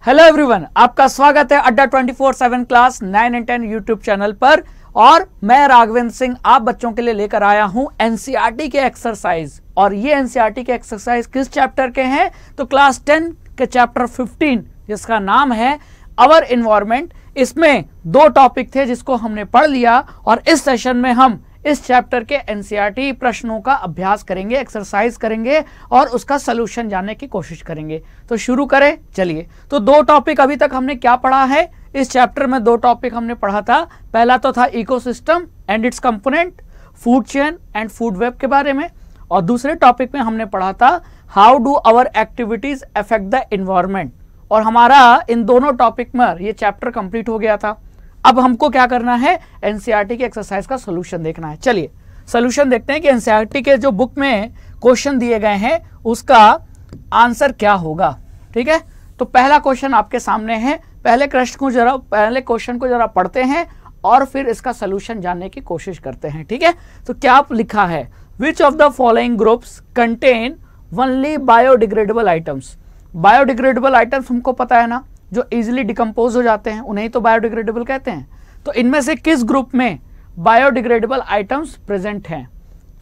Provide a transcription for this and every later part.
Hello everyone, आपका स्वागत है अड्डा 24/7 क्लास 9 एंड 10 यूट्यूब चैनल पर। और मैं राघवेंद्र सिंह आप बच्चों के लिए लेकर आया हूं एनसीईआरटी के एक्सरसाइज। और ये एनसीईआरटी के एक्सरसाइज किस चैप्टर के हैं? तो क्लास 10 के चैप्टर 15 जिसका नाम है अवर एनवायरनमेंट। इसमें दो टॉपिक थे जिसको हमने पढ़ लिया और इस सेशन में हम इस चैप्टर के एनसीईआरटी प्रश्नों का अभ्यास करेंगे, एक्सरसाइज करेंगे और उसका सलूशन जानने की कोशिश करेंगे। तो शुरू करें, चलिए। तो दो टॉपिक अभी तक हमने क्या पढ़ा है इस चैप्टर में? दो टॉपिक हमने पढ़ा था। पहला तो था ecosystem and it's component, food chain and food web के बारे में। और दूसरे टॉपिक में हमने पढ़ा था how do our activities affect the environment. और हमारा इन दोनों टॉपिक में ये चैप्टर कंप्लीट हो गया था। अब हमको क्या करना है? एनसीईआरटी के एक्सरसाइज का सॉल्यूशन देखना है। चलिए सॉल्यूशन देखते हैं कि एनसीईआरटी के जो बुक में क्वेश्चन दिए गए हैं उसका आंसर क्या होगा। ठीक है, तो पहला क्वेश्चन आपके सामने है। पहले क्वेश्चन को जरा पढ़ते हैं और फिर इसका सॉल्यूशन जानने की कोशिश करते हैं। ठीक है, तो क्या लिखा है? Which of the following groups contain only biodegradable items. Biodegradable items हमको पता है ना, जो इजीली डिकम्पोज हो जाते हैं उन्हें तो बायोडिग्रेडेबल कहते हैं। तो इनमें से किस ग्रुप में बायोडिग्रेडेबल आइटम्स प्रेजेंट हैं?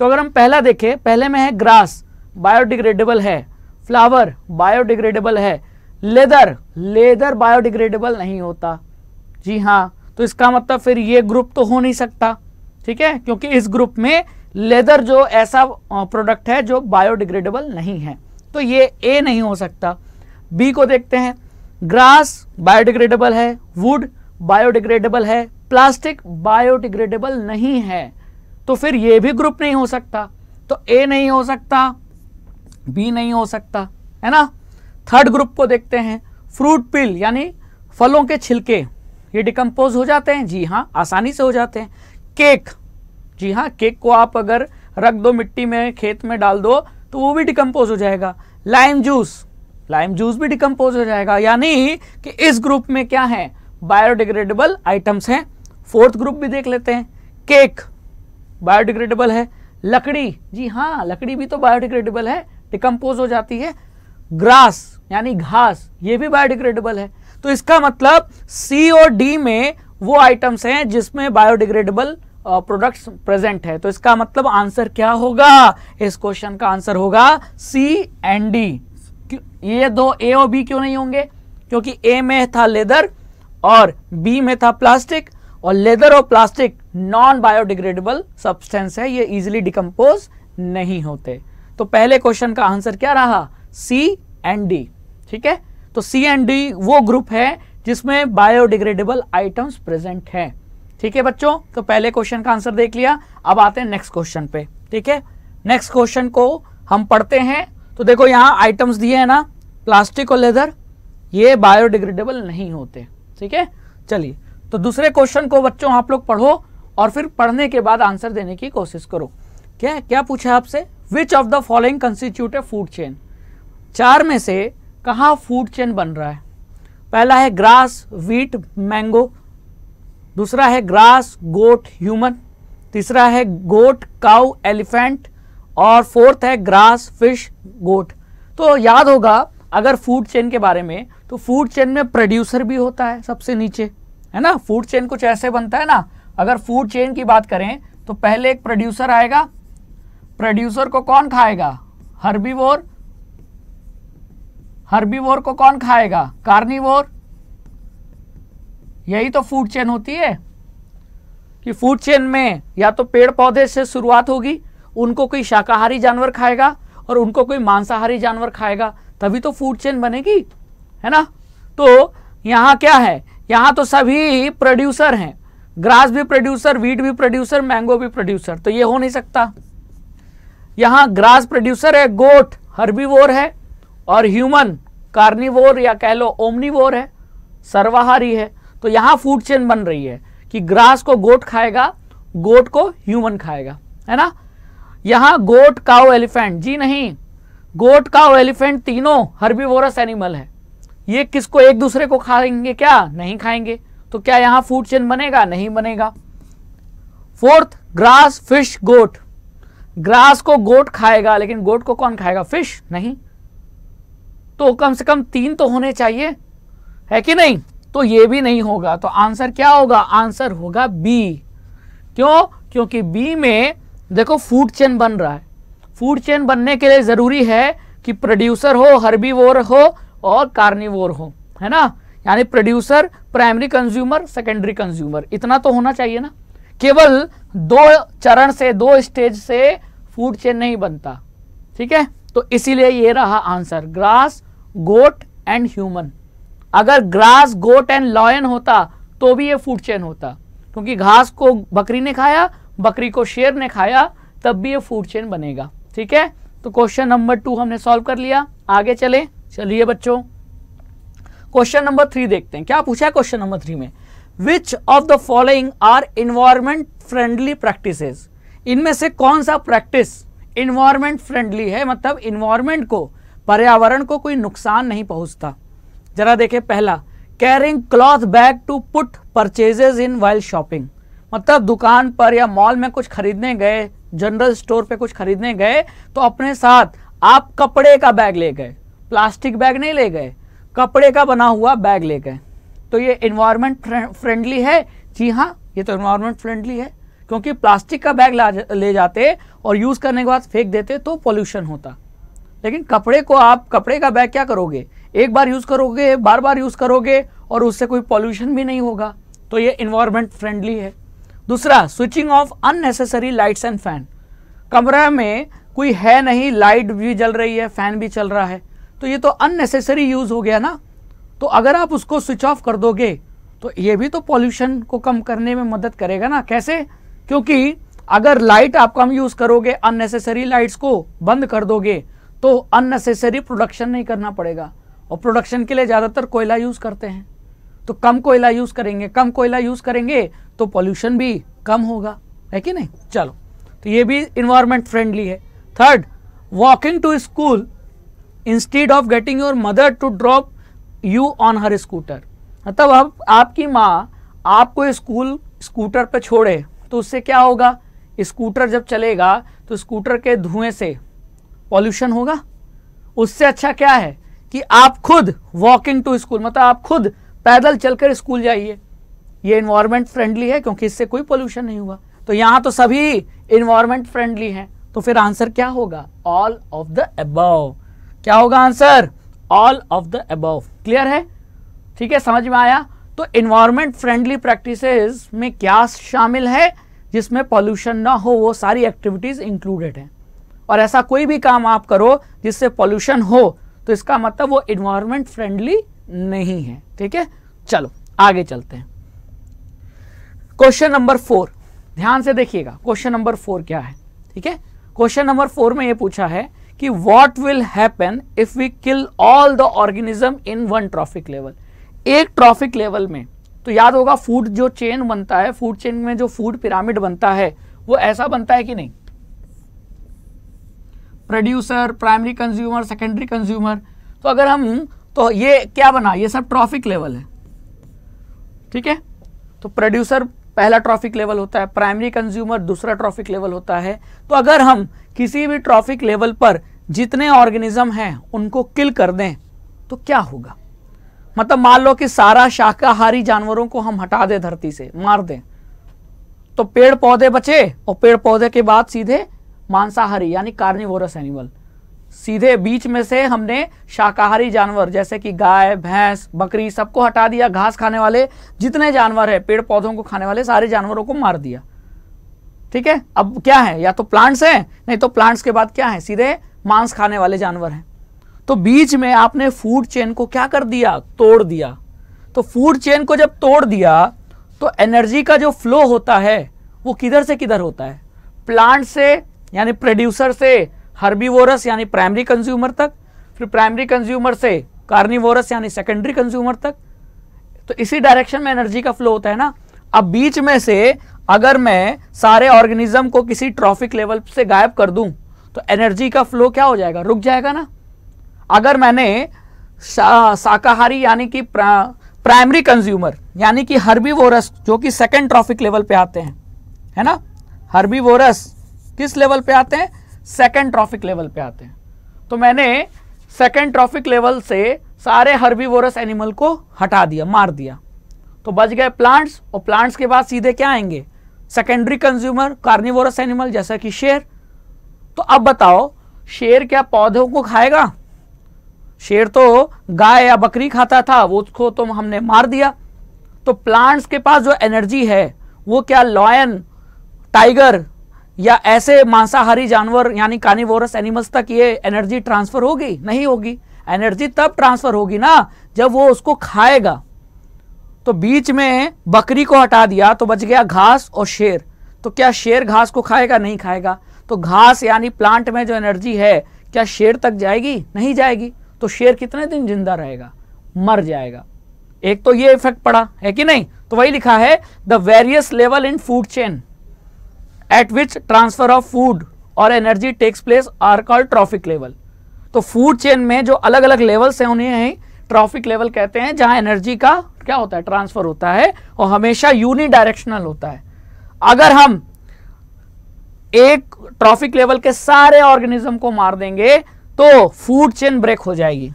तो अगर हम पहला देखें, पहले में है ग्रास, बायोडिग्रेडेबल है। फ्लावर बायोडिग्रेडेबल है। लेदर बायोडिग्रेडेबल नहीं होता। जी हाँ, तो इसका मतलब फिर ये ग्रुप तो हो नहीं सकता। ठीक है, क्योंकि इस ग्रुप में लेदर जो ऐसा प्रोडक्ट है जो बायोडिग्रेडेबल नहीं है, तो ये ए नहीं हो सकता। बी को देखते हैं। ग्रास बायोडिग्रेडेबल है, वुड बायोडिग्रेडेबल है, प्लास्टिक बायोडिग्रेडेबल नहीं है, तो फिर ये भी ग्रुप नहीं हो सकता। तो ए नहीं हो सकता, बी नहीं हो सकता, है ना। थर्ड ग्रुप को देखते हैं। फ्रूट पिल यानी फलों के छिलके, ये डिकम्पोज हो जाते हैं। जी हाँ, आसानी से हो जाते हैं। केक, जी हाँ, केक को आप अगर रख दो मिट्टी में, खेत में डाल दो तो वो भी डिकम्पोज हो जाएगा। लाइम जूस भी डिकम्पोज हो जाएगा। यानी कि इस ग्रुप में क्या है? बायोडिग्रेडेबल आइटम्स हैं। फोर्थ ग्रुप भी देख लेते हैं। केक बायोडिग्रेडेबल है। लकड़ी, जी हाँ, लकड़ी भी तो बायोडिग्रेडेबल है, डिकम्पोज हो जाती है। ग्रास यानी घास, ये भी बायोडिग्रेडेबल है। तो इसका मतलब सी और डी में वो आइटम्स हैं जिसमें बायोडिग्रेडेबल प्रोडक्ट्स प्रेजेंट है। तो इसका मतलब आंसर क्या होगा? इस क्वेश्चन का आंसर होगा सी एंड डी। ये दो ए और बी क्यों नहीं होंगे? क्योंकि ए में था लेदर और बी में था प्लास्टिक, और लेदर और प्लास्टिक नॉन बायोडिग्रेडेबल सब्सटेंस है, ये इजीली डिकम्पोज नहीं होते। तो पहले क्वेश्चन का आंसर क्या रहा? सी एंड डी। ठीक है, तो सी एंड डी वो ग्रुप है जिसमें बायोडिग्रेडेबल आइटम्स प्रेजेंट हैं। ठीक है बच्चों, तो पहले क्वेश्चन का आंसर देख लिया। अब आते हैं नेक्स्ट क्वेश्चन पे। ठीक है, नेक्स्ट क्वेश्चन को हम पढ़ते हैं। तो देखो यहाँ आइटम्स दिए हैं ना, प्लास्टिक और लेदर, ये बायोडिग्रेडेबल नहीं होते। ठीक है, चलिए तो दूसरे क्वेश्चन को बच्चों आप लोग पढ़ो और फिर पढ़ने के बाद आंसर देने की कोशिश करो। क्या पूछा आपसे? Which of the following constitute A food chain. चार में से कहाँ फूड चेन बन रहा है? पहला है ग्रास, व्हीट, मैंगो। दूसरा है ग्रास, गोट, ह्यूमन। तीसरा है गोट, काउ, एलिफेंट। और फोर्थ है ग्रास, फिश, गोट। तो याद होगा अगर फूड चेन के बारे में, तो फूड चेन में प्रोड्यूसर भी होता है सबसे नीचे, है ना। फूड चेन कुछ ऐसे बनता है ना, अगर फूड चेन की बात करें तो पहले एक प्रोड्यूसर आएगा। प्रोड्यूसर को कौन खाएगा? हर्बीवोर। हर्बीवोर को कौन खाएगा? कार्निवोर। यही तो फूड चेन होती है कि फूड चेन में या तो पेड़ पौधे से शुरुआत होगी, उनको कोई शाकाहारी जानवर खाएगा और उनको कोई मांसाहारी जानवर खाएगा, तभी तो फूड चेन बनेगी, है ना। तो यहाँ क्या है? यहाँ तो सभी प्रोड्यूसर हैं। ग्रास भी प्रोड्यूसर, व्हीट भी प्रोड्यूसर, मैंगो भी प्रोड्यूसर, तो ये हो नहीं सकता। यहाँ ग्रास प्रोड्यूसर है, गोट हर्बीवोर है, और ह्यूमन कार्निवोर या कह लो ओमनीवोर है, सर्वाहारी है। तो यहाँ फूड चेन बन रही है कि ग्रास को गोट खाएगा, गोट को ह्यूमन खाएगा, है ना। यहाँ गोट, काउ, एलिफेंट, जी नहीं, गोट, काउ, एलिफेंट तीनों हर्बीवोरस एनिमल है। ये किसको एक दूसरे को खाएंगे? क्या नहीं खाएंगे। तो क्या यहाँ फूड चेन बनेगा? नहीं बनेगा। फोर्थ, ग्रास, फिश, गोट। ग्रास को गोट खाएगा, लेकिन गोट को कौन खाएगा? फिश नहीं। तो कम से कम तीन तो होने चाहिए। है कि नहीं? तो ये भी नहीं होगा, तो आंसर क्या होगा? आंसर होगा बी। क्यों? क्योंकि बी में देखो फूड चेन बन रहा है। फूड चेन बनने के लिए जरूरी है कि प्रोड्यूसर हो, हर्बीवोर हो और कार्निवोर हो, है ना? यानी producer, primary consumer, secondary consumer, इतना तो होना चाहिए ना। केवल 2 चरण से, 2 स्टेज से फूड चेन नहीं बनता, ठीक है? तो इसीलिए ये रहा answer, grass, goat and human. अगर ग्रास, गोट एंड लॉयन होता तो भी ये फूड चेन होता, क्योंकि घास को बकरी ने खाया, बकरी को शेर ने खाया, तब भी ये फूड चेन बनेगा, ठीक है? तो क्वेश्चन नंबर 2 हमने सॉल्व कर लिया। आगे चले, चलिए बच्चों क्वेश्चन नंबर 3 देखते हैं। क्या पूछा है क्वेश्चन नंबर 3 में? Which of the following are environment friendly practices? इनमें से कौन सा प्रैक्टिस इन्वायरमेंट फ्रेंडली है, मतलब इन्वायरमेंट को, पर्यावरण को कोई नुकसान नहीं पहुंचता? जरा देखें, पहला, carrying cloth bag to put purchases in while shopping, मतलब दुकान पर या मॉल में कुछ खरीदने गए, जनरल स्टोर पे कुछ खरीदने गए, तो अपने साथ आप कपड़े का बैग ले गए, प्लास्टिक बैग नहीं ले गए, कपड़े का बना हुआ बैग ले गए, तो ये इन्वायरमेंट फ्रेंडली है? जी हाँ, ये तो इन्वायरमेंट फ्रेंडली है, क्योंकि प्लास्टिक का बैग ले जाते और यूज करने के बाद फेंक देते तो पोल्यूशन होता। लेकिन कपड़े को आप, कपड़े का बैग क्या करोगे? एक बार यूज करोगे, बार बार यूज करोगे और उससे कोई पोल्यूशन भी नहीं होगा, तो ये इन्वायरमेंट फ्रेंडली है। दूसरा, switching off unnecessary lights and fan, कमरा में कोई है नहीं, लाइट भी जल रही है, फैन भी चल रहा है, तो ये तो अननेसेसरी यूज हो गया ना। तो अगर आप उसको स्विच ऑफ कर दोगे तो ये भी तो पॉल्यूशन को कम करने में मदद करेगा ना। कैसे? क्योंकि अगर लाइट आप कम यूज करोगे, अननेसेसरी लाइट्स को बंद कर दोगे, तो अननेसेसरी प्रोडक्शन नहीं करना पड़ेगा, और प्रोडक्शन के लिए ज्यादातर कोयला यूज करते हैं, तो कम कोयला यूज करेंगे, कम कोयला यूज करेंगे तो पॉल्यूशन भी कम होगा, है कि नहीं? चलो, तो ये भी इन्वायरमेंट फ्रेंडली है। Third, walking to school instead of getting your mother to drop you on her scooter, मतलब अब आपकी माँ आपको स्कूल स्कूटर पे छोड़े तो उससे क्या होगा? स्कूटर जब चलेगा तो स्कूटर के धुएं से पॉल्यूशन होगा। उससे अच्छा क्या है कि आप खुद वॉकिंग टू स्कूल, मतलब आप खुद पैदल चलकर स्कूल जाइए, ये इन्वायरमेंट फ्रेंडली है क्योंकि इससे कोई पॉल्यूशन नहीं हुआ। तो यहां तो सभी इन्वायरमेंट फ्रेंडली हैं, तो फिर आंसर क्या होगा? All of the above. क्या होगा answer? All of the above. Clear है? ठीक है, समझ में आया? तो इन्वायरमेंट फ्रेंडली प्रैक्टिसेस में क्या शामिल है? जिसमें पॉल्यूशन ना हो, वो सारी एक्टिविटीज इंक्लूडेड है। और ऐसा कोई भी काम आप करो जिससे पॉल्यूशन हो, तो इसका मतलब वो इन्वायरमेंट फ्रेंडली नहीं है। ठीक है, चलो आगे चलते हैं। क्वेश्चन नंबर 4, ध्यान से देखिएगा। क्वेश्चन नंबर 4 क्या है? ठीक है, क्वेश्चन नंबर 4 में ये पूछा है कि what will happen if we kill all the organism in one trophic level. एक ट्रॉफिक लेवल में, तो याद होगा फूड जो चेन बनता है, फूड चेन में जो फूड पिरामिड बनता है वो ऐसा बनता है कि नहीं? Producer, primary consumer, secondary consumer. तो अगर हम, तो ये क्या बना? ये सब ट्रॉफिक लेवल है। ठीक है, तो प्रोड्यूसर पहला ट्रॉफिक लेवल होता है, प्राइमरी कंज्यूमर दूसरा ट्रॉफिक लेवल होता है। तो अगर हम किसी भी ट्रॉफिक लेवल पर जितने ऑर्गेनिज्म हैं उनको किल कर दें तो क्या होगा? मतलब मान लो कि सारा शाकाहारी जानवरों को हम हटा दें, धरती से मार दें, तो पेड़ पौधे बचे, और पेड़ पौधे के बाद सीधे मांसाहारी यानी कार्निवोरस एनिमल। सीधे बीच में से हमने शाकाहारी जानवर जैसे कि गाय, भैंस, बकरी सबको हटा दिया, घास खाने वाले जितने जानवर है, पेड़ पौधों को खाने वाले सारे जानवरों को मार दिया। ठीक है, अब क्या है? या तो प्लांट्स हैं, नहीं तो प्लांट्स के बाद क्या है? सीधे मांस खाने वाले जानवर हैं। तो बीच में आपने फूड चेन को क्या कर दिया? तोड़ दिया। तो फूड चेन को जब तोड़ दिया तो एनर्जी का जो फ्लो होता है वो किधर से किधर होता है? प्लांट से यानी प्रोड्यूसर से हर्बीवोरस यानी प्राइमरी कंज्यूमर तक, फिर प्राइमरी कंज्यूमर से कार्निवोरस यानी सेकेंडरी कंज्यूमर तक। तो इसी डायरेक्शन में एनर्जी का फ्लो होता है ना। अब बीच में से अगर मैं सारे ऑर्गेनिज्म को किसी ट्रॉफिक लेवल से गायब कर दूं तो एनर्जी का फ्लो क्या हो जाएगा? रुक जाएगा ना। अगर मैंने शाकाहारी यानी कि प्राइमरी कंज्यूमर यानी कि हर्बीवोरस जो कि सेकेंड ट्रॉफिक लेवल पे आते हैं, है ना, हर्बीवोरस किस लेवल पे आते हैं? सेकेंड ट्रॉफिक लेवल पे आते हैं। तो मैंने सेकेंड ट्रॉफिक लेवल से सारे हर्बीवोरस एनिमल को हटा दिया, मार दिया, तो बच गए प्लांट्स। और प्लांट्स के बाद सीधे क्या आएंगे, सेकेंडरी कंज्यूमर कार्निवोरस एनिमल जैसा कि शेर। तो अब बताओ, शेर क्या पौधों को खाएगा? शेर तो गाय या बकरी खाता था, वो उसको तो हमने मार दिया। तो प्लांट्स के पास जो एनर्जी है वो क्या लॉयन, टाइगर या ऐसे मांसाहारी जानवर यानी कार्निवोरस एनिमल्स तक ये एनर्जी ट्रांसफर होगी? नहीं होगी। एनर्जी तब ट्रांसफर होगी ना जब वो उसको खाएगा। तो बीच में बकरी को हटा दिया तो बच गया घास और शेर। तो क्या शेर घास को खाएगा? नहीं खाएगा। तो घास यानी प्लांट में जो एनर्जी है क्या शेर तक जाएगी? नहीं जाएगी। तो शेर कितने दिन जिंदा रहेगा? मर जाएगा। एक तो ये इफेक्ट पड़ा है कि नहीं? तो वही लिखा है, the various level in food chain at which transfer of food और energy takes place are called trophic level. तो फूड चेन में जो अलग अलग लेवल्स हैं उन्हें ट्रॉफिक लेवल कहते हैं, जहां एनर्जी का क्या होता है, ट्रांसफर होता है और हमेशा यूनिडायरेक्शनल होता है। अगर हम एक ट्रॉफिक लेवल के सारे ऑर्गेनिज्म को मार देंगे तो फूड चेन ब्रेक हो जाएगी।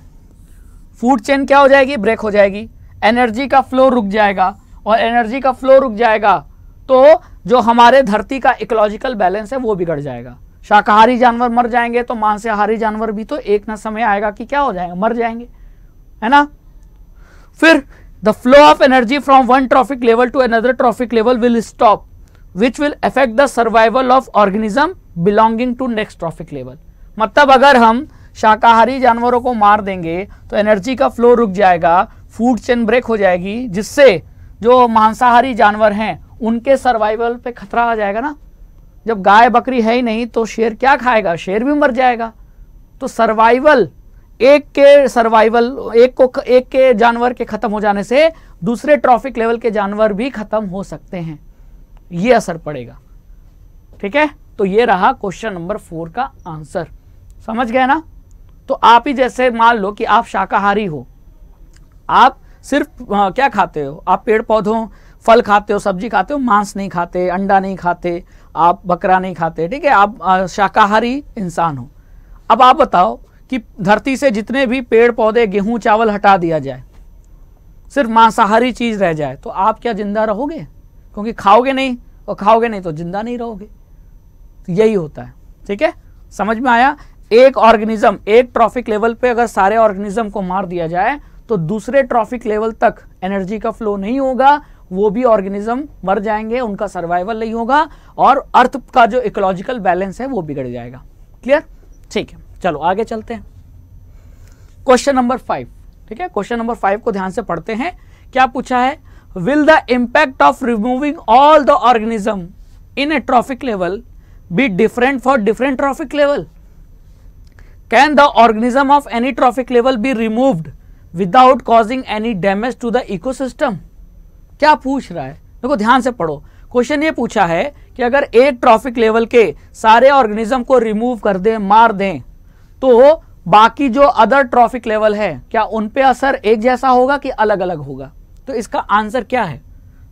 फूड चेन क्या हो जाएगी? ब्रेक हो जाएगी। एनर्जी का फ्लो रुक जाएगा और एनर्जी का फ्लो रुक जाएगा तो जो हमारे धरती का इकोलॉजिकल बैलेंस है वो बिगड़ जाएगा। शाकाहारी जानवर मर जाएंगे तो मांसाहारी जानवर भी तो एक ना समय आएगा कि क्या हो जाएगा, मर जाएंगे, है ना। फिर the flow of energy from one trophic level to another trophic level will stop which will affect the survival of organism belonging to next trophic level. मतलब अगर हम शाकाहारी जानवरों को मार देंगे तो एनर्जी का फ्लो रुक जाएगा, फूड चेन ब्रेक हो जाएगी, जिससे जो मांसाहारी जानवर हैं उनके सर्वाइवल पे खतरा आ जाएगा ना। जब गाय बकरी है ही नहीं तो शेर क्या खाएगा? शेर भी मर जाएगा। तो सर्वाइवल, एक के जानवर के खत्म हो जाने से दूसरे ट्रॉफिक लेवल के जानवर भी खत्म हो सकते हैं, ये असर पड़ेगा। ठीक है, तो ये रहा क्वेश्चन नंबर 4 का आंसर। समझ गए ना। तो आप ही जैसे मान लो कि आप शाकाहारी हो, आप सिर्फ क्या खाते हो, आप पेड़ पौधों फल खाते हो, सब्जी खाते हो, मांस नहीं खाते, अंडा नहीं खाते, आप बकरा नहीं खाते, ठीक है, आप शाकाहारी इंसान हो। अब आप बताओ कि धरती से जितने भी पेड़ पौधे गेहूं चावल हटा दिया जाए, सिर्फ मांसाहारी चीज रह जाए, तो आप क्या जिंदा रहोगे? क्योंकि खाओगे नहीं, और खाओगे नहीं तो जिंदा नहीं रहोगे। तो यही होता है। ठीक है, समझ में आया। एक ऑर्गेनिज्म एक ट्रॉफिक लेवल पे अगर सारे ऑर्गेनिज्म को मार दिया जाए तो दूसरे ट्रॉफिक लेवल तक एनर्जी का फ्लो नहीं होगा, वो भी ऑर्गेनिज्म मर जाएंगे, उनका सर्वाइवल नहीं होगा और अर्थ का जो इकोलॉजिकल बैलेंस है वो बिगड़ जाएगा। क्लियर? ठीक है, चलो आगे चलते हैं। Question number 5। ठीक है, क्वेश्चन नंबर 5 को ध्यान से पढ़ते हैं। क्या पूछा है? Will the impact of removing all the organism in a trophic level be different for different trophic level? Can the organism of any trophic level be removed without causing any damage to the ecosystem? क्या पूछ रहा है? देखो ध्यान से पढ़ो। Question ये पूछा है कि अगर एक ट्रॉफिक लेवल के सारे ऑर्गेनिज्म को रिमूव कर दें, मार दें, तो बाकी जो अदर ट्रॉफिक लेवल है क्या उन पे असर एक जैसा होगा कि अलग अलग होगा? तो इसका आंसर क्या है?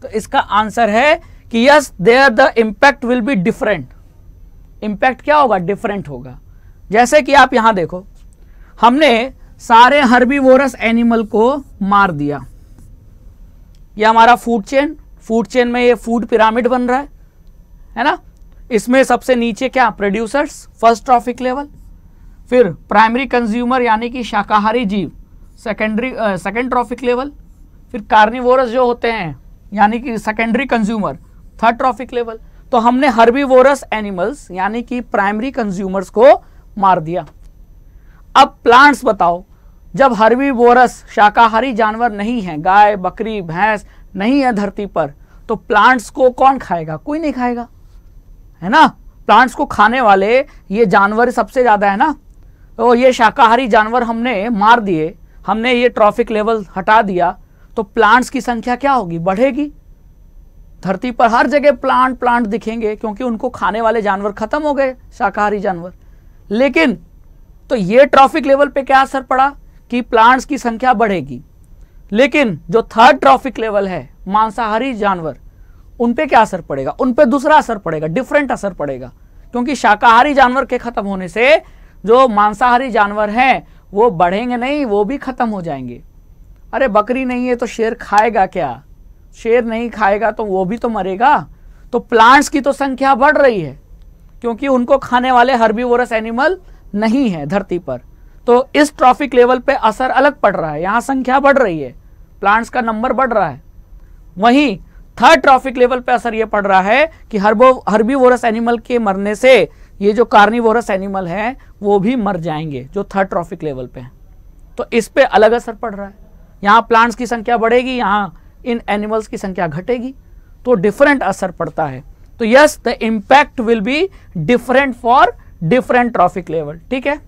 तो इसका आंसर है कि yes, there the impact will be different. Impact क्या होगा? डिफरेंट होगा। जैसे कि आप यहां देखो, हमने सारे हर्बीवोरस एनिमल को मार दिया। ये हमारा फूड चेन में ये फूड पिरामिड बन रहा है ना। इसमें सबसे नीचे क्या? प्रोड्यूसर्स, फर्स्ट ट्रॉफिक लेवल, फिर प्राइमरी कंज्यूमर यानी कि शाकाहारी जीव, सेकेंड ट्रॉफिक लेवल, फिर कार्निवोरस जो होते हैं यानी कि secondary consumer, third trophic level. तो हमने हर्बीवोरस एनिमल्स यानी कि प्राइमरी कंज्यूमर्स को मार दिया। अब प्लांट्स बताओ, जब हर्बीवोरस शाकाहारी जानवर नहीं है, गाय बकरी भैंस नहीं है धरती पर, तो प्लांट्स को कौन खाएगा? कोई नहीं खाएगा, है ना। प्लांट्स को खाने वाले ये जानवर सबसे ज्यादा है ना। तो ये शाकाहारी जानवर हमने मार दिए, हमने ये ट्रॉफिक लेवल हटा दिया, तो प्लांट्स की संख्या क्या होगी? बढ़ेगी। धरती पर हर जगह प्लांट दिखेंगे क्योंकि उनको खाने वाले जानवर खत्म हो गए, शाकाहारी जानवर। लेकिन तो ये ट्रॉफिक लेवल पे क्या असर पड़ा कि प्लांट्स की संख्या बढ़ेगी। लेकिन जो थर्ड ट्रॉफिक लेवल है, मांसाहारी जानवर, उन पे क्या असर पड़ेगा? उन पे दूसरा असर पड़ेगा, डिफरेंट असर पड़ेगा। क्योंकि शाकाहारी जानवर के खत्म होने से जो मांसाहारी जानवर हैं वो बढ़ेंगे नहीं, वो भी खत्म हो जाएंगे। अरे बकरी नहीं है तो शेर खाएगा क्या? शेर नहीं खाएगा तो वो भी तो मरेगा। तो प्लांट्स की तो संख्या बढ़ रही है क्योंकि उनको खाने वाले हर्बीवोरस एनिमल नहीं है धरती पर। तो इस ट्रॉफिक लेवल पे असर अलग पड़ रहा है, यहाँ संख्या बढ़ रही है, प्लांट्स का नंबर बढ़ रहा है। वहीं थर्ड ट्रॉफिक लेवल पे असर ये पड़ रहा है कि हर्बीवोरस एनिमल के मरने से ये जो कार्निवोरस एनिमल है वो भी मर जाएंगे, जो थर्ड ट्रॉफिक लेवल पे है। तो इस पे अलग असर पड़ रहा है। यहाँ प्लांट्स की संख्या बढ़ेगी, यहाँ इन एनिमल्स की संख्या घटेगी, तो डिफरेंट असर पड़ता है। तो yes, the impact will be different for different trophic level. ठीक है,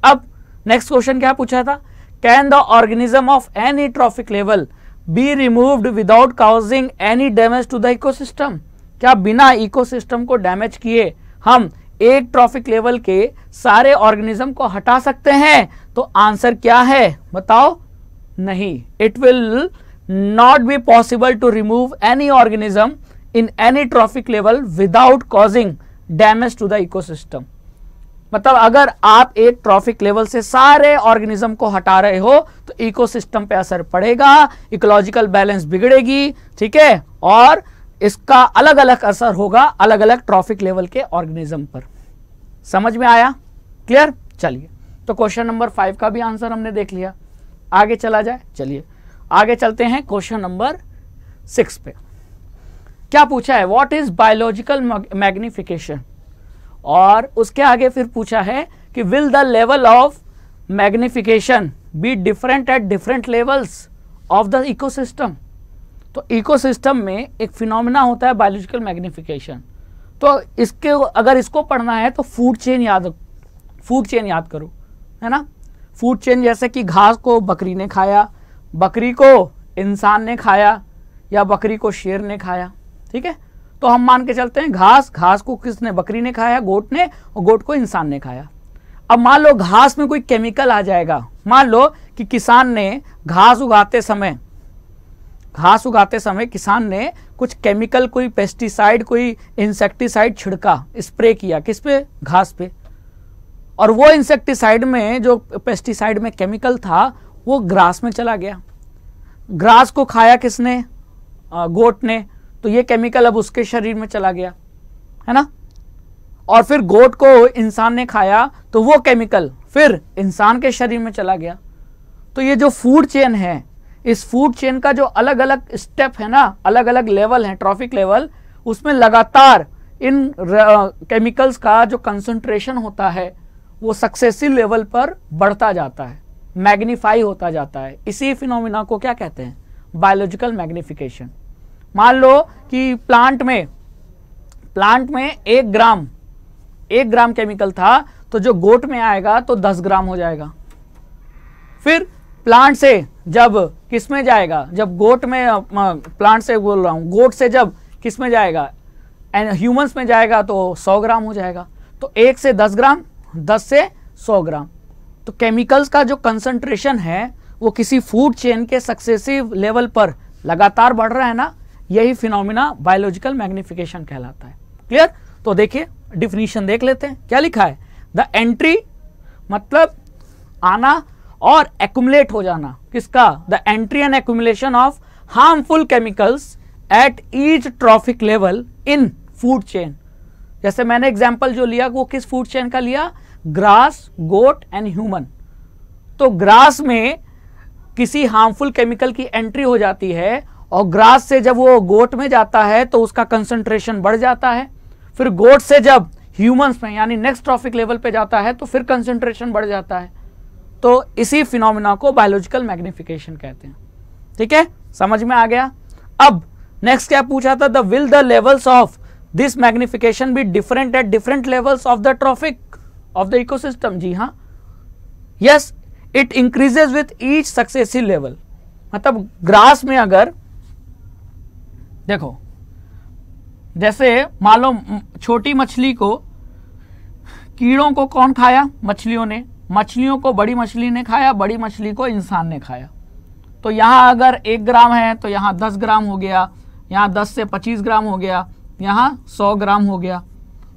अब नेक्स्ट क्वेश्चन क्या पूछा था? Can the organism of any trophic level be removed without causing any damage to the ecosystem? क्या बिना इकोसिस्टम को डैमेज किए हम एक ट्रॉफिक लेवल के सारे ऑर्गेनिज्म को हटा सकते हैं? तो आंसर क्या है बताओ? नहीं, it will not be possible to remove any organism in any trophic level without causing damage to the ecosystem. मतलब अगर आप एक ट्रॉफिक लेवल से सारे ऑर्गेनिज्म को हटा रहे हो तो इकोसिस्टम पे असर पड़ेगा, इकोलॉजिकल बैलेंस बिगड़ेगी। ठीक है, और इसका अलग अलग असर होगा अलग अलग ट्रॉफिक लेवल के ऑर्गेनिज्म पर। समझ में आया? क्लियर? चलिए, तो क्वेश्चन नंबर 5 का भी आंसर हमने देख लिया। आगे चला जाए, चलिए आगे चलते हैं क्वेश्चन नंबर 6 पे। क्या पूछा है? What is biological magnification? और उसके आगे फिर पूछा है कि will the level of magnification be different at different levels of the ecosystem? तो इकोसिस्टम में एक फिनोमेना होता है बायोलॉजिकल मैग्निफिकेशन। तो इसके अगर इसको पढ़ना है तो फूड चेन याद करो, है ना। फूड चेन जैसे कि घास को बकरी ने खाया, बकरी को इंसान ने खाया, या बकरी को शेर ने खाया। ठीक है, तो हम मान के चलते हैं घास को किसने? बकरी ने खाया, गोट ने, और गोट को इंसान ने खाया। अब मान लो घास में कोई केमिकल आ जाएगा। मान लो कि किसान ने घास उगाते समय किसान ने कुछ केमिकल, कोई पेस्टिसाइड, कोई इंसेक्टिसाइड छिड़का, स्प्रे किया किस पे? घास पे। और वो इंसेक्टिसाइड में, जो पेस्टिसाइड में केमिकल था, वो ग्रास में चला गया। ग्रास को खाया किसने? गोट ने। तो ये केमिकल अब उसके शरीर में चला गया, है ना। और फिर गोट को इंसान ने खाया तो वो केमिकल फिर इंसान के शरीर में चला गया। तो ये जो फूड चेन है, इस फूड चेन का जो अलग अलग स्टेप है ना, अलग अलग लेवल है, ट्रॉफिक लेवल, उसमें लगातार इन केमिकल्स का जो कंसंट्रेशन होता है वो सक्सेसिव लेवल पर बढ़ता जाता है, मैग्नीफाई होता जाता है। इसी फिनोमिना को क्या कहते हैं? Biological magnification. मान लो कि प्लांट में 1 ग्राम केमिकल था, तो जो गोट में आएगा तो 10 ग्राम हो जाएगा। फिर प्लांट से जब किस में जाएगा? जब गोट में, प्लांट से बोल रहा हूं, गोट से जब किस में जाएगा? ह्यूमंस में जाएगा तो 100 ग्राम हो जाएगा। तो 1 से 10 ग्राम, 10 से 100 ग्राम। तो केमिकल्स का जो कंसंट्रेशन है वो किसी फूड चेन के सक्सेसिव लेवल पर लगातार बढ़ रहा है ना, यही फिनोमिना बायोलॉजिकल मैग्निफिकेशन कहलाता है। क्लियर? तो देखिए डिफिनीशन देख लेते हैं, क्या लिखा है? द एंट्री मतलब आना और एक्युमुलेट हो जाना, किसका? The entry and accumulation of harmful chemicals at each trophic level in food chain. जैसे मैंने एग्जांपल जो लिया वो किस फूड चेन का लिया? Grass, goat and human. तो ग्रास में किसी हार्मफुल केमिकल की एंट्री हो जाती है, और ग्रास से जब वो गोट में जाता है तो उसका कंसंट्रेशन बढ़ जाता है। फिर गोट से जब ह्यूमंस में यानी नेक्स्ट ट्रॉफिक लेवल पे जाता है तो फिर कंसंट्रेशन बढ़ जाता है। तो इसी फिनोमिना को बायोलॉजिकल मैग्निफिकेशन कहते हैं। ठीक है, समझ में आ गया? अब नेक्स्ट क्या पूछा था? The will the levels of this magnification be different at different levels of the trophic of the ecosystem? जी हाँ, yes, it increases with each successive level. मतलब ग्रास में अगर देखो, जैसे मान लो छोटी मछली को, कीड़ों को कौन खाया? मछलियों ने। मछलियों को बड़ी मछली ने खाया, बड़ी मछली को इंसान ने खाया। तो यहाँ अगर 1 ग्राम है तो यहाँ 10 ग्राम हो गया, यहाँ 10 से 25 ग्राम हो गया, यहाँ 100 ग्राम हो गया।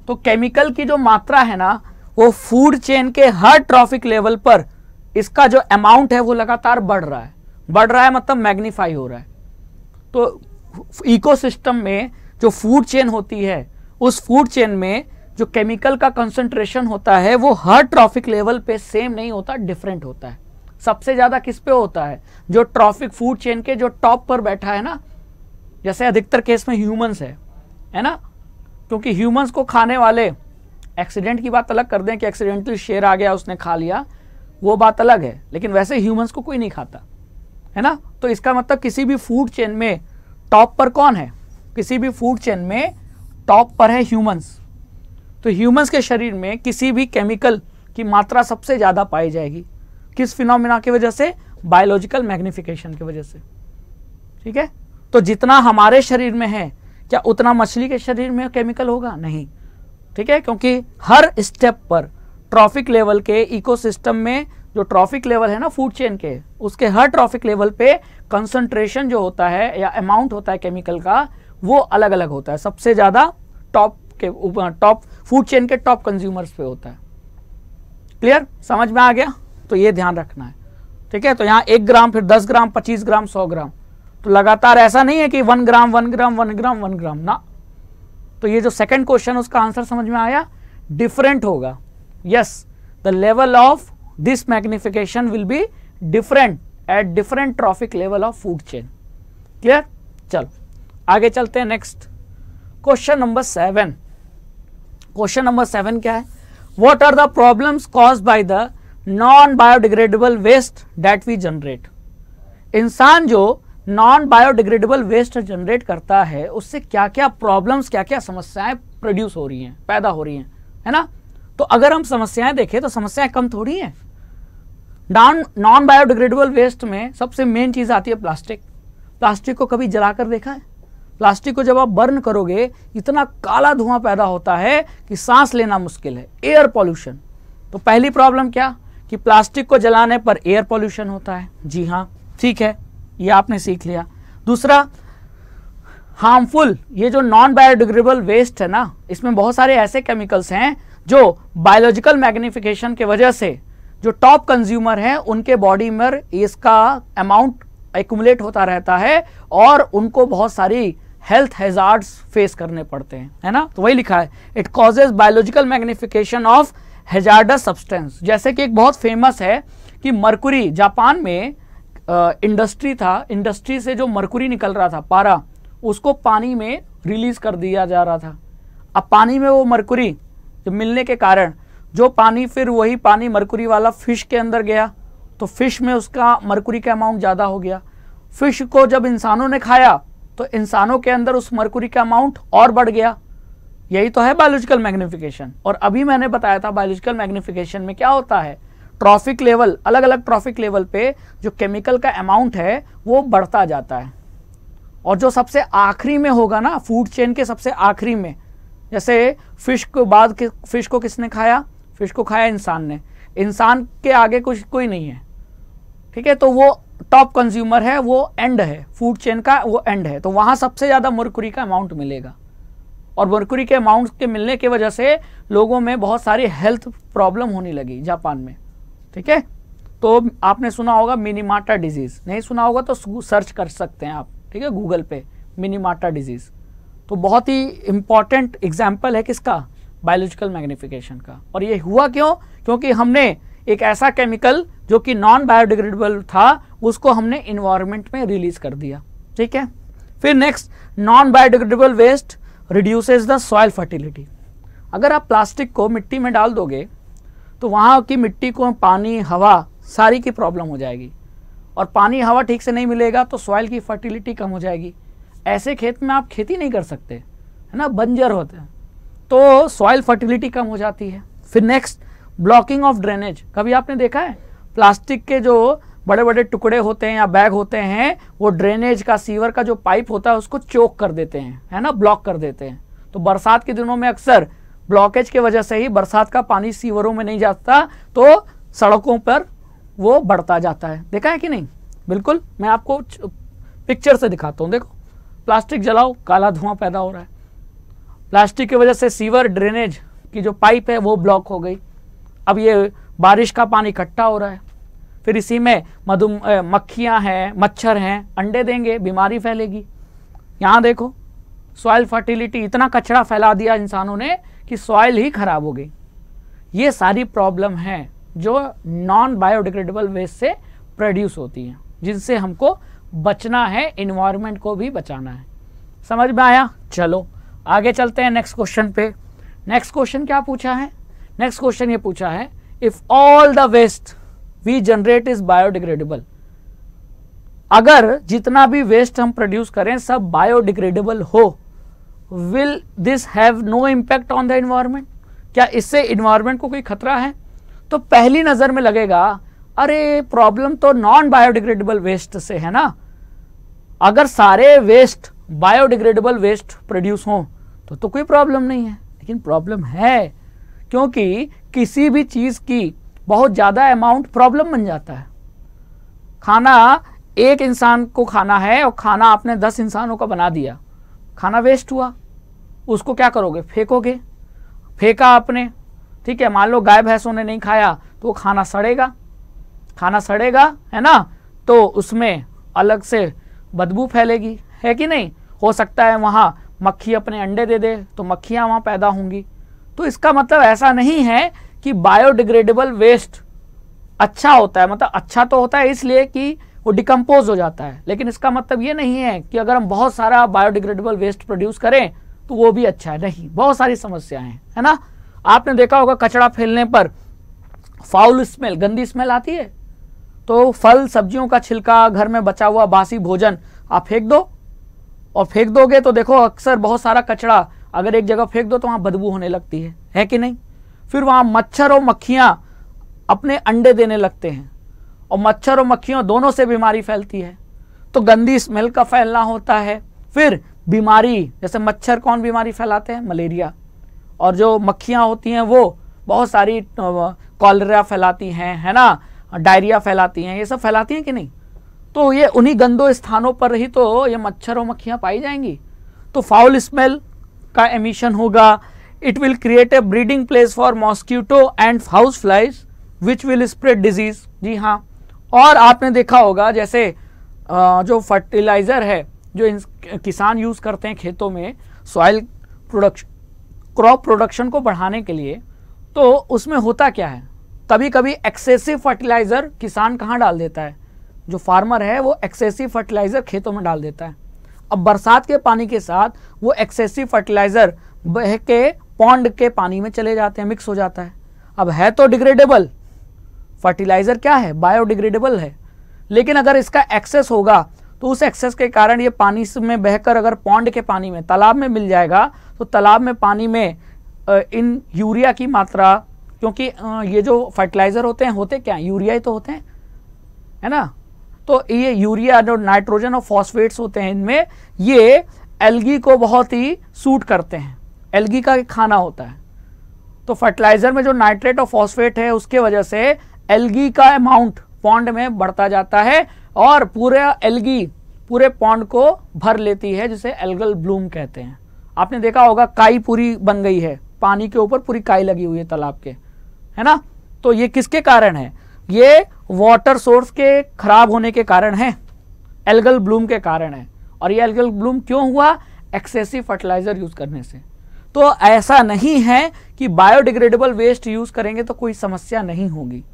तो केमिकल की जो मात्रा है ना, वो फूड चेन के हर ट्रॉफिक लेवल पर इसका जो अमाउंट है वो लगातार बढ़ रहा है मतलब मैग्नीफाई हो रहा है। तो इकोसिस्टम में जो फूड चेन होती है, उस फूड चेन में जो केमिकल का कंसंट्रेशन होता है वो हर ट्रॉफिक लेवल पे सेम नहीं होता, डिफरेंट होता है। सबसे ज्यादा किस पे होता है? जो ट्रॉफिक फूड चेन के जो टॉप पर बैठा है ना, जैसे अधिकतर केस में ह्यूमंस है ना, क्योंकि ह्यूमंस को खाने वाले, एक्सीडेंट की बात अलग कर दें कि एक्सीडेंटली शेर आ गया उसने खा लिया, वो बात अलग है, लेकिन वैसे ह्यूमंस को कोई नहीं खाता, है ना। तो इसका मतलब किसी भी फूड चेन में टॉप पर कौन है? किसी भी फूड चेन में टॉप पर है ह्यूमंस। तो ह्यूमंस के शरीर में किसी भी केमिकल की मात्रा सबसे ज्यादा पाई जाएगी। किस फिनोमिना की वजह से? बायोलॉजिकल मैग्निफिकेशन की वजह से। ठीक है, तो जितना हमारे शरीर में है, क्या उतना मछली के शरीर में केमिकल होगा? नहीं। ठीक है, क्योंकि हर स्टेप पर ट्रॉफिक लेवल के इकोसिस्टम में जो ट्रॉफिक लेवल है ना फूड चेन के, उसके हर ट्रॉफिक लेवल पे कंसंट्रेशन जो होता है या अमाउंट होता है केमिकल का, वो अलग अलग होता है। सबसे ज्यादा टॉप फूड चेन के टॉप कंज्यूमर्स पे होता है। क्लियर? समझ में आ गया? तो ये ध्यान रखना है। ठीक है, तो यहाँ 1 ग्राम, फिर 10 ग्राम, 25 ग्राम, 100 ग्राम, तो लगातार ऐसा नहीं है कि 1 ग्राम 1 ग्राम 1 ग्राम 1 ग्राम ना। तो ये जो सेकंड क्वेश्चन उसका आंसर समझ में आया, डिफरेंट होगा। Yes, the level of this magnification will be different at different trophic level of food chain. Clear? चलो आगे चलते हैं। Next question number 7। Question number 7 क्या है? What are the problems caused by the non biodegradable waste that we generate. इंसान जो non biodegradable waste generate करता है, उससे क्या क्या प्रॉब्लम्स, क्या क्या समस्याएं प्रोड्यूस हो रही हैं, पैदा हो रही हैं, है ना। तो अगर हम समस्याएं देखें तो समस्याएं कम थोड़ी हैं। नॉन बायोडिग्रेडेबल वेस्ट में सबसे मेन चीज आती है प्लास्टिक। प्लास्टिक को कभी जलाकर देखा है? प्लास्टिक को जब आप बर्न करोगे, इतना काला धुआं पैदा होता है कि सांस लेना मुश्किल है, एयर पॉल्यूशन। तो पहली प्रॉब्लम क्या? कि प्लास्टिक को जलाने पर एयर पॉल्यूशन होता है। जी हाँ, ठीक है, ये आपने सीख लिया। दूसरा, हार्मफुल, ये जो नॉन बायोडिग्रेडेबल वेस्ट है ना, इसमें बहुत सारे ऐसे केमिकल्स हैं जो बायोलॉजिकल मैग्निफिकेशन के वजह से जो टॉप कंज्यूमर हैं उनके बॉडी में इसका अमाउंट एक्यूमुलेट होता रहता है और उनको बहुत सारी हेल्थ हैजार्ड्स फेस करने पड़ते हैं, है ना। तो वही लिखा है, it causes biological magnification of hazards substance. जैसे कि एक बहुत फेमस है कि मरकुरी, जापान में इंडस्ट्री था, इंडस्ट्री से जो मरकुरी निकल रहा था, पारा, उसको पानी में रिलीज कर दिया जा रहा था। अब पानी में वो मरकुरी जब मिलने के कारण जो पानी, फिर वही पानी मरकुरी वाला फिश के अंदर गया, तो फिश में उसका मरकुरी का अमाउंट ज़्यादा हो गया। फिश को जब इंसानों ने खाया तो इंसानों के अंदर उस मरकुरी का अमाउंट और बढ़ गया। यही तो है बायोलॉजिकल मैग्निफिकेशन। और अभी मैंने बताया था बायोलॉजिकल मैग्निफिकेशन में क्या होता है, ट्रॉफिक लेवल, अलग अलग ट्रॉफिक लेवल पे जो केमिकल का अमाउंट है वो बढ़ता जाता है। और जो सबसे आखिरी में होगा ना, फूड चेन के सबसे आखिरी में, जैसे फिश के बाद फिश को किसने खाया? फिश को खाया इंसान ने। इंसान के आगे कुछ कोई नहीं है, ठीक है, तो वो टॉप कंज्यूमर है, वो एंड है, फूड चेन का वो एंड है। तो वहां सबसे ज्यादा मरकुरी का अमाउंट मिलेगा और मरकुरी के अमाउंट के मिलने की वजह से लोगों में बहुत सारी हेल्थ प्रॉब्लम होने लगी जापान में। ठीक है, तो आपने सुना होगा मिनीमाटा डिजीज, नहीं सुना होगा तो सर्च कर सकते हैं आप, ठीक है, गूगल पे, मिनीमाटा डिजीज। तो बहुत ही इंपॉर्टेंट एग्जाम्पल है किसका? बायोलॉजिकल मैग्निफिकेशन का। और ये हुआ क्यों? क्योंकि हमने एक ऐसा केमिकल जो कि नॉन बायोडिग्रेडेबल था, उसको हमने इन्वायरमेंट में रिलीज कर दिया। ठीक है, फिर next, non biodegradable waste reduces the soil fertility. अगर आप प्लास्टिक को मिट्टी में डाल दोगे तो वहाँ की मिट्टी को पानी, हवा, सारी की प्रॉब्लम हो जाएगी। और पानी हवा ठीक से नहीं मिलेगा तो सॉइल की फर्टिलिटी कम हो जाएगी। ऐसे खेत में आप खेती नहीं कर सकते, है ना, बंजर होते हैं, तो सॉइल फर्टिलिटी कम हो जाती है। फिर नेक्स्ट, ब्लॉकिंग ऑफ ड्रेनेज। कभी आपने देखा है प्लास्टिक के जो बड़े बड़े टुकड़े होते हैं या बैग होते हैं, वो ड्रेनेज का, सीवर का जो पाइप होता है उसको चोक कर देते हैं, है ना, ब्लॉक कर देते हैं। तो बरसात के दिनों में अक्सर ब्लॉकेज की वजह से ही बरसात का पानी सीवरों में नहीं जाता, तो सड़कों पर वो बढ़ता जाता है। देखा है कि नहीं? बिल्कुल, मैं आपको पिक्चर से दिखाता हूँ। देखो, प्लास्टिक जलाओ, काला धुआं पैदा हो रहा है। प्लास्टिक की वजह से सीवर, ड्रेनेज की जो पाइप है वो ब्लॉक हो गई। अब ये बारिश का पानी इकट्ठा हो रहा है, फिर इसी में मक्खियाँ हैं, मच्छर हैं, अंडे देंगे, बीमारी फैलेगी। यहाँ देखो सॉइल फर्टिलिटी, इतना कचरा फैला दिया इंसानों ने कि सॉइल ही खराब हो गई। ये सारी प्रॉब्लम हैं जो नॉन बायोडिग्रेडेबल वेस्ट से प्रोड्यूस होती हैं, जिनसे हमको बचना है, इन्वायरमेंट को भी बचाना है। समझ में आया? चलो आगे चलते हैं नेक्स्ट क्वेश्चन पे। नेक्स्ट क्वेश्चन क्या पूछा है? नेक्स्ट क्वेश्चन ये पूछा है, if all the waste we generate is biodegradable, अगर जितना भी वेस्ट हम प्रोड्यूस करें सब बायोडिग्रेडेबल हो, will this have no impact on the environment? क्या इससे इन्वायरमेंट को कोई खतरा है? तो पहली नजर में लगेगा अरे प्रॉब्लम तो नॉन बायोडिग्रेडेबल वेस्ट से है ना। अगर सारे वेस्ट बायोडिग्रेडेबल वेस्ट प्रोड्यूस हों तो कोई प्रॉब्लम नहीं है, लेकिन प्रॉब्लम है, क्योंकि किसी भी चीज की बहुत ज्यादा अमाउंट प्रॉब्लम बन जाता है। खाना एक इंसान को खाना है और खाना आपने 10 इंसानों का बना दिया, खाना वेस्ट हुआ, उसको क्या करोगे? फेंकोगे। फेंका आपने, ठीक है, मान लो गाय भैंसों ने नहीं खाया तो वो खाना सड़ेगा, खाना सड़ेगा है ना, तो उसमें अलग से बदबू फैलेगी, है कि नहीं? हो सकता है वहाँ मक्खी अपने अंडे दे दे तो मक्खियाँ वहाँ पैदा होंगी। तो इसका मतलब ऐसा नहीं है कि बायोडिग्रेडेबल वेस्ट अच्छा होता है, मतलब अच्छा तो होता है इसलिए कि वो डिकम्पोज हो जाता है, लेकिन इसका मतलब ये नहीं है कि अगर हम बहुत सारा बायोडिग्रेडेबल वेस्ट प्रोड्यूस करें तो वो भी अच्छा है। नहीं, बहुत सारी समस्याएं हैं, है ना। आपने देखा होगा कचरा फैलने पर फाउल स्मेल, गंदी स्मेल आती है, तो फल सब्जियों का छिलका, घर में बचा हुआ बासी भोजन आप फेंक दो, और फेंक दोगे तो देखो अक्सर बहुत सारा कचरा अगर एक जगह फेंक दो तो वहां बदबू होने लगती है कि नहीं? फिर वहां मच्छर और मक्खियां अपने अंडे देने लगते हैं, और मच्छर और मक्खियों दोनों से बीमारी फैलती है, तो गंदी स्मेल का फैलना होता है। फिर बीमारी, जैसे मच्छर कौन बीमारी फैलाते हैं? मलेरिया, और जो मक्खियां होती हैं वो बहुत सारी कॉलरा फैलाती हैं, है ना, डायरिया फैलाती हैं, ये सब फैलाती हैं कि नहीं? तो ये उन्हीं गंदो स्थानों पर ही तो ये मच्छर और मक्खियां पाई जाएंगी। तो फाउल स्मेल का एमिशन होगा, it will create a breeding place for mosquito and house flies which will spread disease. जी हाँ, और आपने देखा होगा जैसे जो फर्टिलाइजर है जो किसान यूज करते हैं खेतों में सॉइल प्रोडक्शन, क्रॉप प्रोडक्शन को बढ़ाने के लिए, तो उसमें होता क्या है, कभी कभी एक्सेसिव फर्टिलाइजर किसान कहाँ डाल देता है? जो फार्मर है वो एक्सेसिव फर्टिलाइजर खेतों में डाल देता है। अब बरसात के पानी के साथ वो एक्सेसिव फर्टिलाइजर बह के पॉन्ड के पानी में चले जाते हैं, मिक्स हो जाता है। अब है तो डिग्रेडेबल फर्टिलाइजर, क्या है? बायोडिग्रेडेबल है, लेकिन अगर इसका एक्सेस होगा तो उस एक्सेस के कारण ये पानी में बहकर अगर पॉन्ड के पानी में, तालाब में मिल जाएगा, तो तालाब में पानी में इन यूरिया की मात्रा, क्योंकि ये जो फर्टिलाइजर होते क्या? यूरिया ही तो होते हैं, है ना। तो ये यूरिया जो नाइट्रोजन और फॉस्फेट्स होते हैं इनमें, ये एल्गी को बहुत ही सूट करते हैं, एल्गी का खाना होता है। तो फर्टिलाइजर में जो नाइट्रेट और फॉस्फेट है उसके वजह से एल्गी का अमाउंट पॉन्ड में बढ़ता जाता है और पूरे एल्गी पूरे पॉन्ड को भर लेती है, जिसे एल्गल ब्लूम कहते हैं। आपने देखा होगा काई पूरी बन गई है, पानी के ऊपर पूरी काई लगी हुई है तालाब के, है ना। तो ये किसके कारण है? ये वाटर सोर्स के खराब होने के कारण है, एल्गल ब्लूम के कारण है। और ये एल्गल ब्लूम क्यों हुआ? एक्सेसिव फर्टिलाइजर यूज करने से। तो ऐसा नहीं है कि बायोडिग्रेडेबल वेस्ट यूज करेंगे तो कोई समस्या नहीं होगी,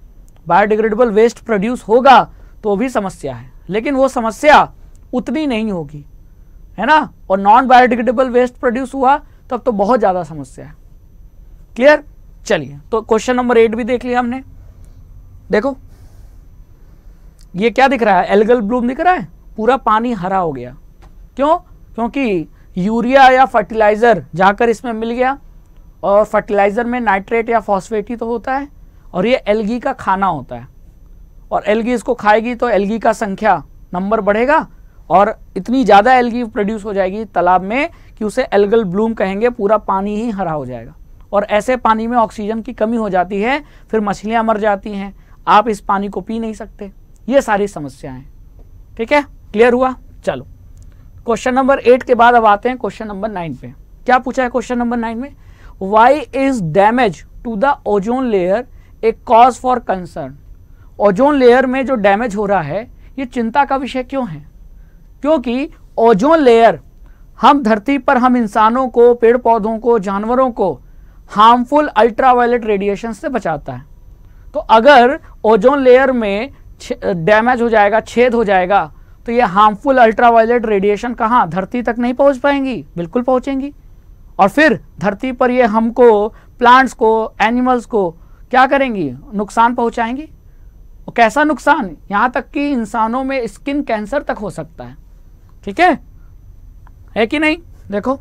बायोडिग्रेडेबल वेस्ट प्रोड्यूस होगा तो भी समस्या है, लेकिन वो समस्या उतनी नहीं होगी, है ना। और नॉन बायोडिग्रेडेबल वेस्ट प्रोड्यूस हुआ तब तो बहुत ज्यादा समस्या है। क्लियर? चलिए, तो क्वेश्चन नंबर 8 भी देख लिया हमने। देखो ये क्या दिख रहा है? एल्गल ब्लूम दिख रहा है, पूरा पानी हरा हो गया। क्यों? क्योंकि यूरिया या फर्टिलाइजर जाकर इसमें मिल गया, और फर्टिलाइजर में नाइट्रेट या फॉस्फेट ही तो होता है, और ये एल्गी का खाना होता है, और एल्गी इसको खाएगी तो एल्गी का संख्या नंबर बढ़ेगा, और इतनी ज़्यादा एल्गी प्रोड्यूस हो जाएगी तालाब में कि उसे एल्गल ब्लूम कहेंगे, पूरा पानी ही हरा हो जाएगा। और ऐसे पानी में ऑक्सीजन की कमी हो जाती है, फिर मछलियाँ मर जाती हैं, आप इस पानी को पी नहीं सकते। ये सारी समस्याएं, ठीक है, क्लियर हुआ? चलो क्वेश्चन नंबर 8 के बाद अब आते हैं क्वेश्चन नंबर 9 पे। क्या पूछा है क्वेश्चन नंबर 9 में? Why is damage to the ozone layer a cause for concern? Ozone layer में जो डैमेज हो रहा है ये चिंता का विषय क्यों है? क्योंकि ओजोन लेयर हम धरती पर हम इंसानों को, पेड़ पौधों को, जानवरों को हार्मफुल अल्ट्रावायलेट रेडिएशन से बचाता है। तो अगर ओजोन लेयर में डैमेज हो जाएगा, छेद हो जाएगा, तो ये हार्मफुल अल्ट्रावायलेट रेडिएशन कहाँ, धरती तक नहीं पहुंच पाएंगी? बिल्कुल पहुंचेंगी। और फिर धरती पर ये हमको, प्लांट्स को, एनिमल्स को क्या करेंगी? नुकसान पहुंचाएंगी। और कैसा नुकसान? यहां तक कि इंसानों में स्किन कैंसर तक हो सकता है। ठीक है कि नहीं? देखो,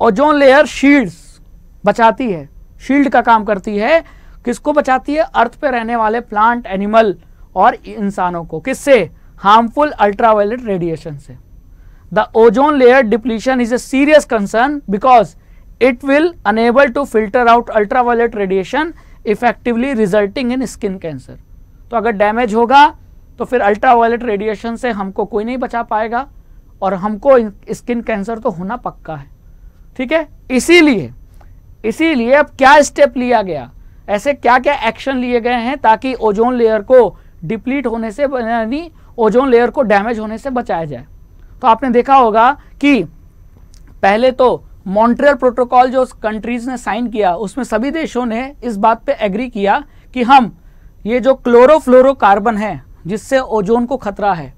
ओजोन लेयर शील्ड्स बचाती है, शील्ड का काम करती है। किसको बचाती है? अर्थ पे रहने वाले प्लांट, एनिमल और इंसानों को। किससे? हार्मफुल अल्ट्रावायलेट रेडिएशन से। The ozone layer depletion is a serious concern because it will unable to filter out ultraviolet radiation effectively resulting in skin cancer. तो अगर डैमेज होगा तो फिर अल्ट्रावायलेट रेडिएशन से हमको कोई नहीं बचा पाएगा और हमको स्किन कैंसर तो होना पक्का है। ठीक है, इसीलिए अब क्या स्टेप लिया गया, ऐसे क्या क्या एक्शन लिए गए हैं ताकि ओजोन लेयर को डिप्लीट होने से, यानी ओजोन लेयर को डैमेज होने से बचाया जाए। तो आपने देखा होगा कि पहले तो मॉन्ट्रियल प्रोटोकॉल जो कंट्रीज ने साइन किया, उसमें सभी देशों ने इस बात पे एग्री किया कि हम ये जो क्लोरोफ्लोरोकार्बन है जिससे ओजोन को खतरा है,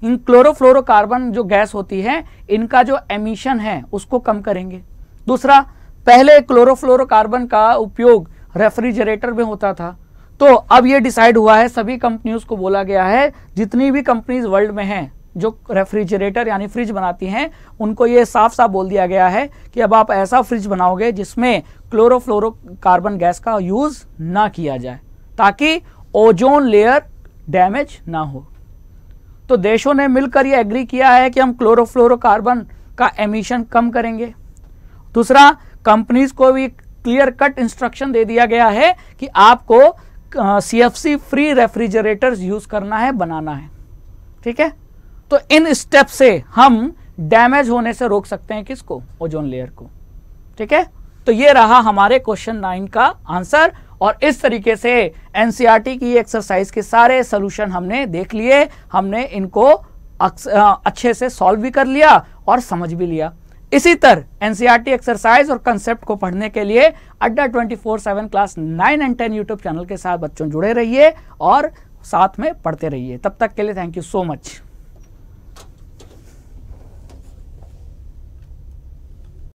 इन क्लोरोफ्लोरोकार्बन जो गैस होती है, इनका जो एमिशन है उसको कम करेंगे। दूसरा, पहले क्लोरोफ्लोरोकार्बन का उपयोग रेफ्रिजरेटर में होता था, तो अब ये डिसाइड हुआ है, सभी कंपनियों को बोला गया है, जितनी भी कंपनीज वर्ल्ड में हैं जो रेफ्रिजरेटर यानी फ्रिज बनाती हैं, उनको ये साफ साफ बोल दिया गया है कि अब आप ऐसा फ्रिज बनाओगे जिसमें क्लोरोफ्लोरोकार्बन गैस का यूज ना किया जाए ताकि ओजोन लेयर डैमेज ना हो। तो देशों ने मिलकर ये एग्री किया है कि हम क्लोरोफ्लोरोकार्बन का एमिशन कम करेंगे। दूसरा, कंपनीज को भी क्लियर कट इंस्ट्रक्शन दे दिया गया है कि आपको CFC फ्री रेफ्रिजरेटर्स यूज करना है, बनाना है। ठीक है, तो इन स्टेप से हम डैमेज होने से रोक सकते हैं किसको? ओजोन लेयर को। ठीक है, तो ये रहा हमारे क्वेश्चन 9 का आंसर। और इस तरीके से एनसीईआरटी की एक्सरसाइज के सारे सॉल्यूशन हमने देख लिए, हमने इनको अच्छे से सॉल्व भी कर लिया और समझ भी लिया। इसी तरह एनसीईआरटी एक्सरसाइज और कंसेप्ट को पढ़ने के लिए अड्डा 24/7 क्लास 9 और 10 यूट्यूब चैनल के साथ बच्चों जुड़े रहिए और साथ में पढ़ते रहिए। तब तक के लिए थैंक यू सो मच।